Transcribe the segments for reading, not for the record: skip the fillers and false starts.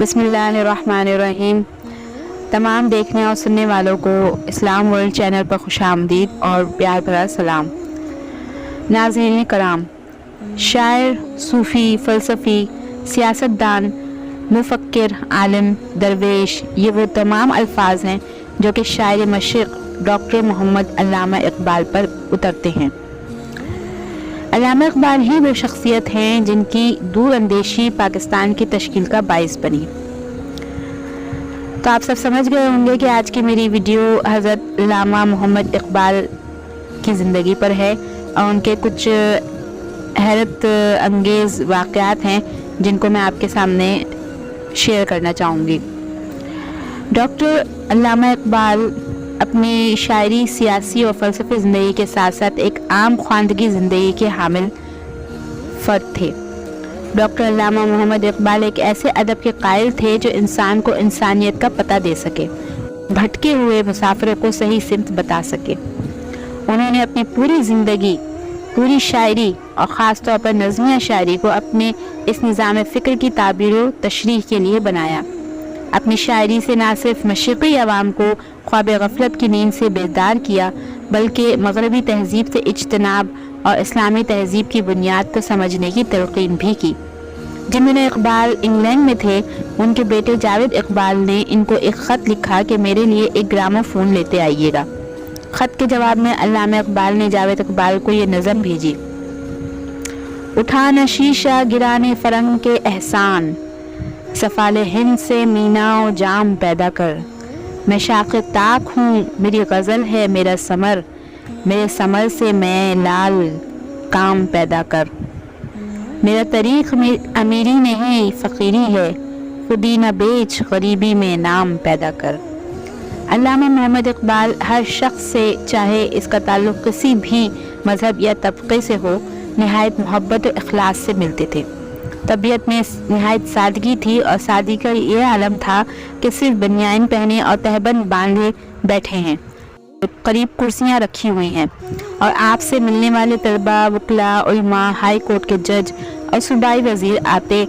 بسم اللہ الرحمن الرحیم۔ تمام دیکھنے اور سننے والوں کو اسلام ورلڈ چینل پر خوش آمدید اور پیار بھرا سلام۔ ناظرین کرام، شاعر، صوفی، فلسفی، سیاستدان، مفکر، عالم، درویش، یہ وہ تمام الفاظ ہیں جو کہ شاعر مشرق ڈاکٹر محمد علامہ اقبال پر اترتے ہیں۔ علامہ اقبال ہی وہ شخصیت ہیں جن کی دور اندیشی پاکستان کی تشکیل کا باعث بنی۔ تو آپ سب سمجھ گئے ہوں گے کہ آج کی میری ویڈیو حضرت علامہ محمد اقبال کی زندگی پر ہے اور ان کے کچھ حیرت انگیز واقعات ہیں جن کو میں آپ کے سامنے شیئر کرنا چاہوں گی۔ ڈاکٹر علامہ اقبال اپنی شاعری، سیاسی اور فلسفی زندگی کے ساتھ ساتھ ایک عام خواندگی زندگی کے حامل فرد تھے۔ ڈاکٹر علامہ محمد اقبال ایک ایسے ادب کے قائل تھے جو انسان کو انسانیت کا پتہ دے سکے، بھٹکے ہوئے مسافروں کو صحیح سمت بتا سکے۔ انہوں نے اپنی پوری زندگی، پوری شاعری اور خاص طور پر نظمیہ شاعری کو اپنے اس نظام فکر کی تعبیر و تشریح کے لیے بنایا۔ اپنی شاعری سے نہ صرف مشرقی عوام کو خواب غفلت کی نیند سے بیدار کیا بلکہ مغربی تہذیب سے اجتناب اور اسلامی تہذیب کی بنیاد کو سمجھنے کی تلقین بھی کی۔ جن دنوں اقبال انگلینڈ میں تھے، ان کے بیٹے جاوید اقبال نے ان کو ایک خط لکھا کہ میرے لیے ایک گرامو فون لیتے آئیے گا۔ خط کے جواب میں علامہ اقبال نے جاوید اقبال کو یہ نظم بھیجی: اٹھانا شیشہ گرانے فرنگ کے احسان، سفال ہند سے مینا و جام پیدا کر۔ میں شاخ تاک ہوں، میری غزل ہے میرا ثمر، میرے ثمر سے میں لال کام پیدا کر۔ میرا طریق امیری نہیں فقیری ہے، خودی نہ بیچ غریبی میں نام پیدا کر۔ علامہ محمد اقبال ہر شخص سے، چاہے اس کا تعلق کسی بھی مذہب یا طبقے سے ہو، نہایت محبت و اخلاص سے ملتے تھے۔ طبیعت میں نہایت سادگی تھی اور سادگی کا یہ عالم تھا کہ صرف بنیان پہنے اور تہبند باندھے بیٹھے ہیں، قریب کرسیاں رکھی ہوئی ہیں اور آپ سے ملنے والے طلباء، وکلاء، علماء، ہائی کورٹ کے جج اور صوبائی وزیر آتے،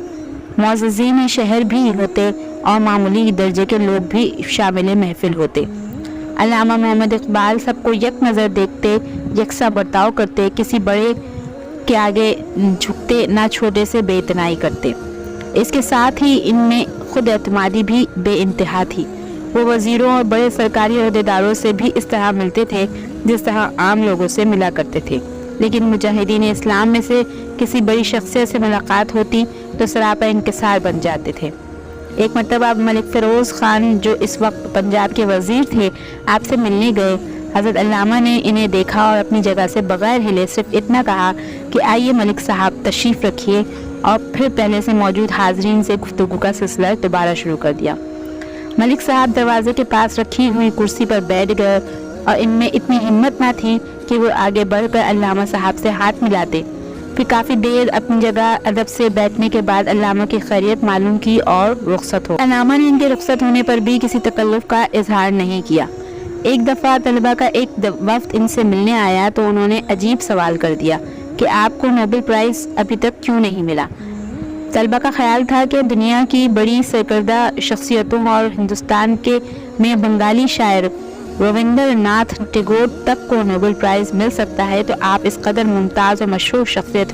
معززین شہر بھی ہوتے اور معمولی درجے کے لوگ بھی شامل محفل ہوتے۔ علامہ محمد اقبال سب کو یک نظر دیکھتے، یکساں برتاؤ کرتے، کسی بڑے کے آگے جھکتے نہ، چھوٹے سے بے اتنائی کرتے۔ اس کے ساتھ ہی ان میں خود اعتمادی بھی بے انتہا تھی۔ وہ وزیروں اور بڑے سرکاری عہدیداروں سے بھی اس طرح ملتے تھے جس طرح عام لوگوں سے ملا کرتے تھے، لیکن مجاہدین اسلام میں سے کسی بڑی شخصیت سے ملاقات ہوتی تو سراپا انکسار بن جاتے تھے۔ ایک مرتبہ ملک فیروز خان جو اس وقت پنجاب کے وزیر تھے، آپ سے ملنے گئے۔ حضرت علامہ نے انہیں دیکھا اور اپنی جگہ سے بغیر ہلے صرف اتنا کہا کہ آئیے ملک صاحب تشریف رکھیے، اور پھر پہلے سے موجود حاضرین سے گفتگو کا سلسلہ دوبارہ شروع کر دیا۔ ملک صاحب دروازے کے پاس رکھی ہوئی کرسی پر بیٹھ گئے اور ان میں اتنی ہمت نہ تھی کہ وہ آگے بڑھ کر علامہ صاحب سے ہاتھ ملاتے۔ پھر کافی دیر اپنی جگہ ادب سے بیٹھنے کے بعد علامہ کی خیریت معلوم کی اور رخصت ہو۔ علامہ نے ان کے رخصت ہونے پر بھی کسی تکلف کا اظہار نہیں کیا۔ ایک دفعہ طلبہ کا ایک وفد ان سے ملنے آیا تو انہوں نے عجیب سوال کر دیا کہ آپ کو نوبل پرائز ابھی تک کیوں نہیں ملا؟ طلبہ کا خیال تھا کہ دنیا کی بڑی سرکردہ شخصیتوں اور ہندوستان کے میں بنگالی شاعر رویندر ناتھ ٹیگور تک کو نوبل پرائز مل سکتا ہے، تو آپ اس قدر ممتاز اور مشہور شخصیت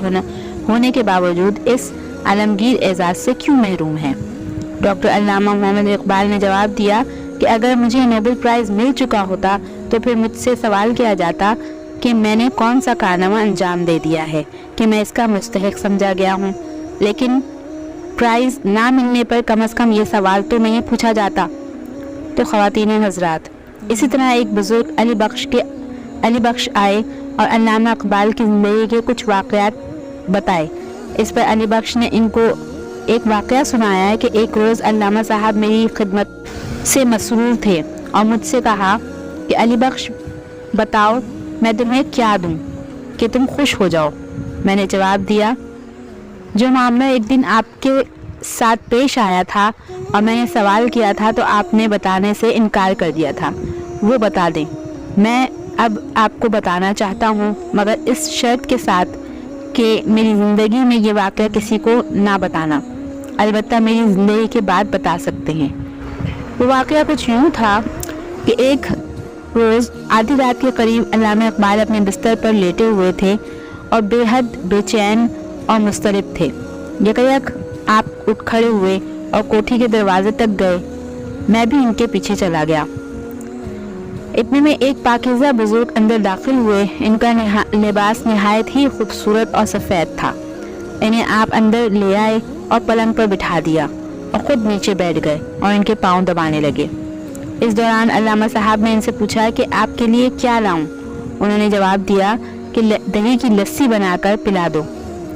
ہونے کے باوجود اس عالمگیر اعزاز سے کیوں محروم ہیں؟ ڈاکٹر علامہ محمد اقبال نے جواب دیا کہ اگر مجھے نوبل پرائز مل چکا ہوتا تو پھر مجھ سے سوال کیا جاتا کہ میں نے کون سا کارنامہ انجام دے دیا ہے کہ میں اس کا مستحق سمجھا گیا ہوں، لیکن پرائز نہ ملنے پر کم از کم یہ سوال تو نہیں پوچھا جاتا۔ تو خواتین و حضرات، اسی طرح ایک بزرگ علی بخش آئے اور علامہ اقبال کی زندگی کے کچھ واقعات بتائے۔ اس پر علی بخش نے ان کو ایک واقعہ سنایا ہے کہ ایک روز علامہ صاحب میری خدمت سے مسرور تھے اور مجھ سے کہا کہ علی بخش بتاؤ میں تمہیں کیا دوں کہ تم خوش ہو جاؤ۔ میں نے جواب دیا جو معاملہ ایک دن آپ کے ساتھ پیش آیا تھا اور میں نے سوال کیا تھا تو آپ نے بتانے سے انکار کر دیا تھا، وہ بتا دیں۔ میں اب آپ کو بتانا چاہتا ہوں، مگر اس شرط کے ساتھ کہ میری زندگی میں یہ واقعہ کسی کو نہ بتانا۔ البتہ میری زندگی کے بعد بتا سکتے ہیں۔ وہ واقعہ کچھ یوں تھا کہ ایک روز آدھی رات کے قریب علامہ اقبال اپنے بستر پر لیٹے ہوئے تھے اور بے حد بے چین اور مضطرب تھے۔ یکایک آپ اٹھ کھڑے ہوئے اور کوٹھی کے دروازے تک گئے۔ میں بھی ان کے پیچھے چلا گیا۔ اتنے میں ایک پاکیزہ بزرگ اندر داخل ہوئے۔ ان کا لباس نہایت ہی خوبصورت اور سفید تھا۔ انہیں آپ اندر لے آئے اور پلنگ پر بٹھا دیا اور خود نیچے بیٹھ گئے اور ان کے پاؤں دبانے لگے۔ اس دوران علامہ صاحب نے ان سے پوچھا کہ آپ کے لیے کیا لاؤں؟ انہوں نے جواب دیا کہ دہی کی لسی بنا کر پلا دو۔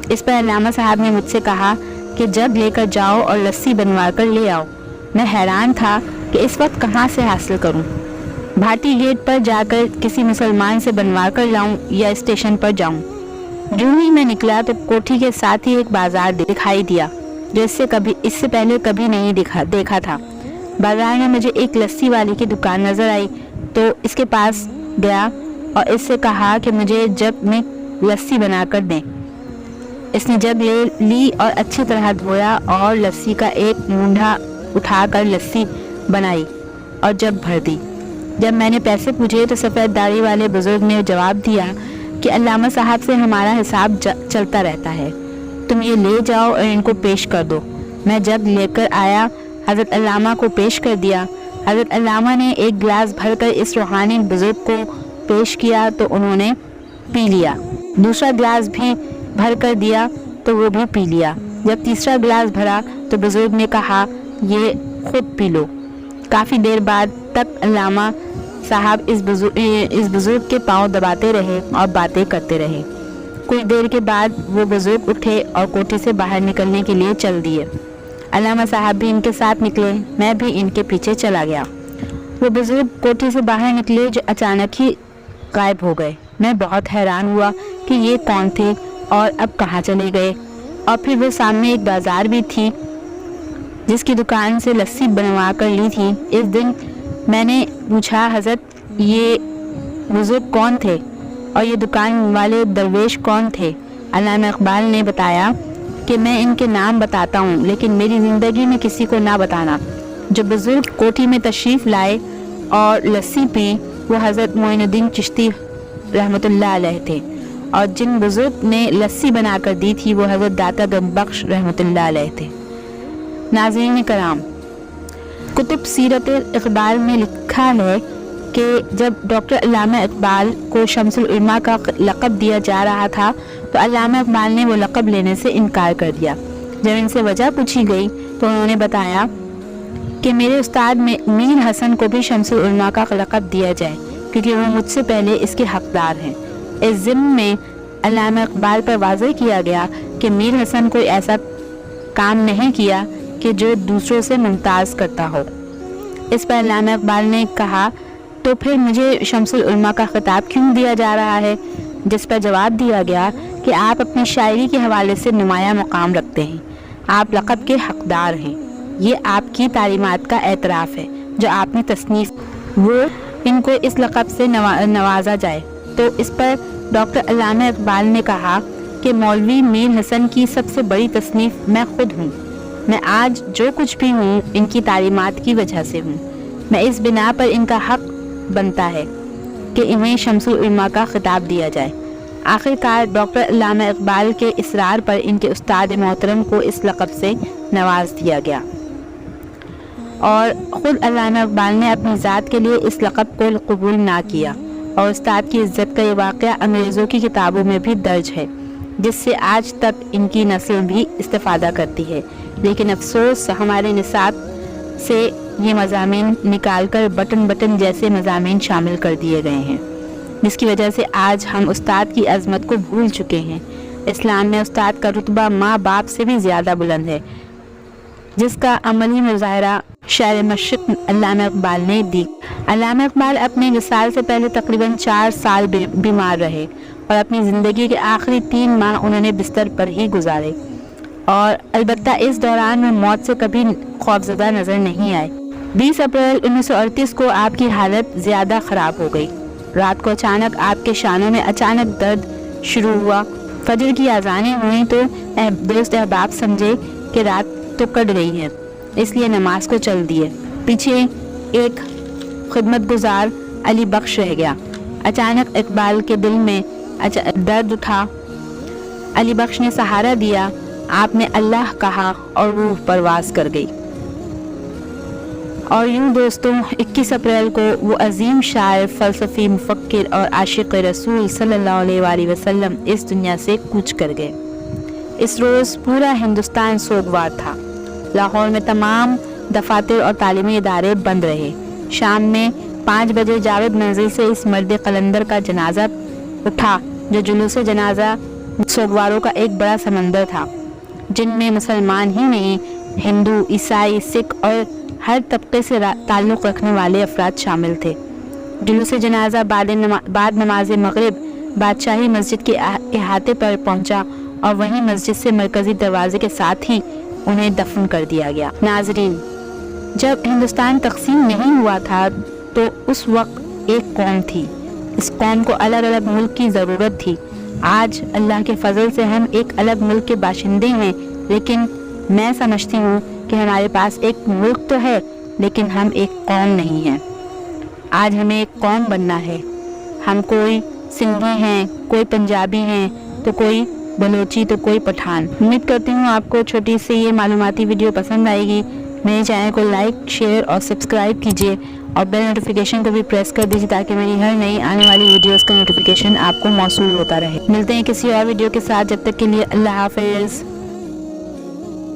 اس پر علامہ صاحب نے مجھ سے کہا کہ جب لے کر جاؤ اور لسی بنوا کر لے آؤ۔ میں حیران تھا کہ اس وقت کہاں سے حاصل کروں، بھاٹی گیٹ پر جا کر کسی مسلمان سے بنوا کر لاؤں یا اسٹیشن پر جاؤں۔ جو ہی میں نکلا تو کوٹھی کے ساتھ ہی ایک بازار دکھائی دیا جو اس سے پہلے کبھی نہیں دیکھا تھا۔ بازار میں مجھے ایک لسی والی کی دکان نظر آئی تو اس کے پاس گیا اور اس سے کہا کہ مجھے جگ میں لسی بنا کر دیں۔ اس نے جگ لے لی اور اچھی طرح دھویا اور لسی کا ایک مونڈھا اٹھا کر لسی بنائی اور جگ بھر دی۔ جب میں نے پیسے پوچھے تو سفید داڑھی والے بزرگ نے جواب دیا کہ علامہ صاحب سے ہمارا حساب چلتا رہتا ہے، تم یہ لے جاؤ اور ان کو پیش کر دو۔ میں جگ لے کر آیا، حضرت علامہ کو پیش کر دیا۔ حضرت علامہ نے ایک گلاس بھر کر اس روحانی بزرگ کو پیش کیا تو انہوں نے پی لیا۔ دوسرا گلاس بھی بھر کر دیا تو وہ بھی پی لیا۔ جب تیسرا گلاس بھرا تو بزرگ نے کہا یہ خود پی لو۔ کافی دیر بعد تک علامہ صاحب اس بزرگ کے پاؤں دباتے رہے اور باتیں کرتے رہے۔ کچھ دیر کے بعد وہ بزرگ اٹھے اور کوٹھی سے باہر نکلنے کے لیے چل دیے۔ علامہ صاحب بھی ان کے ساتھ نکلے، میں بھی ان کے پیچھے چلا گیا۔ وہ بزرگ کوٹھی سے باہر نکلے جو اچانک ہی غائب ہو گئے۔ میں بہت حیران ہوا کہ یہ کون تھے اور اب کہاں چلے گئے۔ اور پھر وہ سامنے ایک بازار بھی تھی جس کی دکان سے لسی بنوا کر لی تھی۔ اس دن میں نے پوچھا حضرت یہ بزرگ کون تھے اور یہ دکان والے درویش کون تھے؟ علامہ اقبال نے بتایا کہ میں ان کے نام بتاتا ہوں لیکن میری زندگی میں کسی کو نہ بتانا۔ جو بزرگ کوٹھی میں تشریف لائے اور لسی پی وہ حضرت معین الدین چشتی رحمۃ اللہ علیہ تھے، اور جن بزرگ نے لسی بنا کر دی تھی وہ حضرت داتا غم بخش رحمۃ اللہ علیہ تھے۔ ناظرین کرام، کتب سیرت اقبال میں لکھا ہے کہ جب ڈاکٹر علامہ اقبال کو شمس العلماء کا لقب دیا جا رہا تھا تو علامہ اقبال نے وہ لقب لینے سے انکار کر دیا۔ جب ان سے وجہ پوچھی گئی تو انہوں نے بتایا کہ میرے استاد میر حسن کو بھی شمس العلماء کا لقب دیا جائے کیونکہ وہ مجھ سے پہلے اس کے حقدار ہیں۔ اس ضمن میں علامہ اقبال پر واضح کیا گیا کہ میر حسن کوئی ایسا کام نہیں کیا کہ جو دوسروں سے ممتاز کرتا ہو۔ اس پر علامہ اقبال نے کہا تو پھر مجھے شمس العلماء کا خطاب کیوں دیا جا رہا ہے؟ جس پر جواب دیا گیا کہ آپ اپنی شاعری کے حوالے سے نمایاں مقام رکھتے ہیں، آپ لقب کے حقدار ہیں، یہ آپ کی تعلیمات کا اعتراف ہے جو آپ نے تصنیف وہ ان کو اس لقب سے نوازا جائے۔ تو اس پر ڈاکٹر علامہ اقبال نے کہا کہ مولوی میر حسن کی سب سے بڑی تصنیف میں خود ہوں، میں آج جو کچھ بھی ہوں ان کی تعلیمات کی وجہ سے ہوں، میں اس بنا پر ان کا حق بنتا ہے کہ انہیں شمس العلماء کا خطاب دیا جائے۔ آخرکار ڈاکٹر علامہ اقبال کے اصرار پر ان کے استاد محترم کو اس لقب سے نواز دیا گیا، اور خود علامہ اقبال نے اپنی ذات کے لیے اس لقب کو قبول نہ کیا، اور استاد کی عزت کا یہ واقعہ انگریزوں کی کتابوں میں بھی درج ہے جس سے آج تک ان کی نسل بھی استفادہ کرتی ہے۔ لیکن افسوس ہمارے نصاب سے یہ مضامین نکال کر بٹن جیسے مضامین شامل کر دیے گئے ہیں، جس کی وجہ سے آج ہم استاد کی عظمت کو بھول چکے ہیں۔ اسلام میں استاد کا رتبہ ماں باپ سے بھی زیادہ بلند ہے، جس کا عملی مظاہرہ شاعر مشرق علامہ اقبال نے دی۔ علامہ اقبال اپنے وصال سے پہلے تقریباً 4 سال بیمار رہے اور اپنی زندگی کے آخری 3 ماہ انہوں نے بستر پر ہی گزارے، اور البتہ اس دوران میں موت سے کبھی خوفزدہ نظر نہیں آئے۔ 20 اپریل 1938 کو آپ کی حالت زیادہ خراب ہو گئی۔ رات کو اچانک آپ کے شانوں میں اچانک درد شروع ہوا۔ فجر کی اذانیں ہوئیں تو دوست احباب سمجھے کہ رات تو کٹ گئی ہے، اس لیے نماز کو چل دیے۔ پیچھے ایک خدمت گزار علی بخش رہ گیا۔ اچانک اقبال کے دل میں درد اٹھا، علی بخش نے سہارا دیا، آپ نے اللہ کہا اور روح پرواز کر گئی۔ اور یوں دوستوں 21 اپریل کو وہ عظیم شاعر، فلسفی، مفکر اور عاشق رسول صلی اللہ علیہ وآلہ وسلم اس دنیا سے کوچ کر گئے۔ اس روز پورا ہندوستان سوگوار تھا۔ لاہور میں تمام دفاتر اور تعلیمی ادارے بند رہے۔ شام میں 5 بجے جاوید منزل سے اس مرد قلندر کا جنازہ اٹھا جو جلوس جنازہ سوگواروں کا ایک بڑا سمندر تھا، جن میں مسلمان ہی نہیں، ہندو، عیسائی، سکھ اور ہر طبقے سے تعلق رکھنے والے افراد شامل تھے۔ جلوس جنازہ بعد نماز مغرب بادشاہی مسجد کے احاطے پر پہنچا اور وہیں مسجد سے مرکزی دروازے کے ساتھ ہی انہیں دفن کر دیا گیا۔ ناظرین، جب ہندوستان تقسیم نہیں ہوا تھا تو اس وقت ایک قوم تھی۔ اس قوم کو الگ الگ ملک کی ضرورت تھی۔ آج اللہ کے فضل سے ہم ایک الگ ملک کے باشندے ہیں، لیکن میں سمجھتی ہوں کہ ہمارے پاس ایک ملک تو ہے لیکن ہم ایک قوم نہیں ہیں۔ آج ہمیں ایک قوم بننا ہے۔ ہم کوئی سندھی ہیں، کوئی پنجابی ہیں، تو کوئی بلوچی، تو کوئی پٹھان۔ امید کرتی ہوں آپ کو چھوٹی سی یہ معلوماتی ویڈیو پسند آئے گی۔ میرے چینل کو لائک، شیئر اور سبسکرائب کیجیے اور بیل نوٹیفیکیشن کو بھی پریس کر دیجیے تاکہ میری ہر نئی آنے والی ویڈیوز کا نوٹیفیکیشن آپ کو موصول ہوتا رہے۔ ملتے ہیں کسی اور ویڈیو کے ساتھ، جب تک کے لیے اللہ حافظ۔